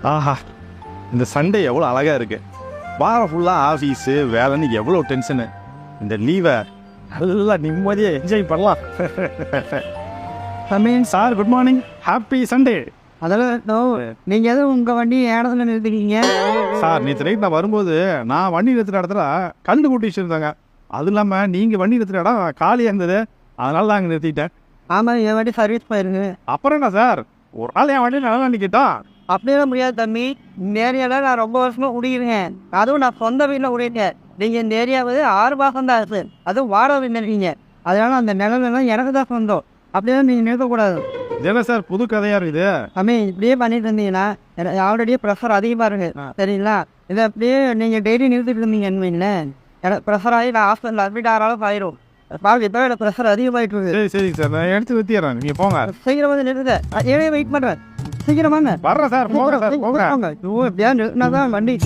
ஆஹா, இந்த சண்டே எவ்வளோ அழகா இருக்கு. வாரம் ஃபுல்லாக ஆஃபீஸு வேலைன்னு எவ்வளோ டென்ஷனு. இந்த லீவை நல்லா நிம்மதியாக என்ஜாய் பண்ணலாம். Sir good morning, happy Sunday. அதெல்லாம் நீங்கள் எதுவும் உங்கள் வண்டி இடத்துல நிறுத்திக்கிங்க சார் நேற்று நைட் நான் வரும்போது நான் வண்டி நிறுத்துகிற இடத்துல கல் கூட்டி வச்சுருந்தாங்க. அதுவும் இல்லாமல் நீங்கள் வண்டி நிறுத்துகிற இடம் காலியாக இருந்தது, அதனால தான் அங்கே நிறுத்திட்டேன். ஆமாம், என் வண்டி சர்வீஸ் போயிருக்கு. அப்புறம் என்ன சார், ஒரு நாள் என் வண்டி நல்லா நிற்கிட்டோம். அப்படியெல்லாம் முடியாது தம்பி. இந்த ஏரியாவில் நான் ரொம்ப வருஷமாக குடிக்கிறேன். அதுவும் நான் சொந்த வீட்டில் குடியிருக்கேன். நீங்கள் இந்த ஏரியாவது 6 மாதம் தான் இருக்குது, அதுவும் வாடகை வீட்டில் இருக்கீங்க. அதனால அந்த நிலமெல்லாம் எனக்கு தான் சொந்தம். அப்படியே நீங்கள் நிறுத்தக்கூடாது. என்ன சார் புது கதையாக இருக்குது? தம்பி இப்படியே பண்ணிட்டு இருந்தீங்கன்னா எனக்கு ஆல்ரெடியே ப்ரெஷர் அதிகமாக இருக்குது சரிங்களா. இதை அப்படியே நீங்கள் டெய்லி நிறுத்திட்டு இருந்தீங்கன்னு வைங்களேன், எனக்கு ப்ரெஷர் ஆகி நான் ஹாஸ்பிட்டலில் அட்மிட் ஆகிறாலும் ஆயிரும். பாருங்க இப்போ எனக்கு ப்ரெஷர் அதிகமாகிட்டு இருக்குது. சரி சரிங்க சார், நான் எடுத்து ஊற்றிடுறேன், நீங்கள் போங்க. சீக்கிரம் வந்து நிறுத்த, ஏனே வெயிட் பண்ணுறேன். சீக்கிரம் வாங்க. வர்றேன் சார், போகிறேன் சார், போகிறேன். எப்படியா நிறுத்தினா தான் வண்டி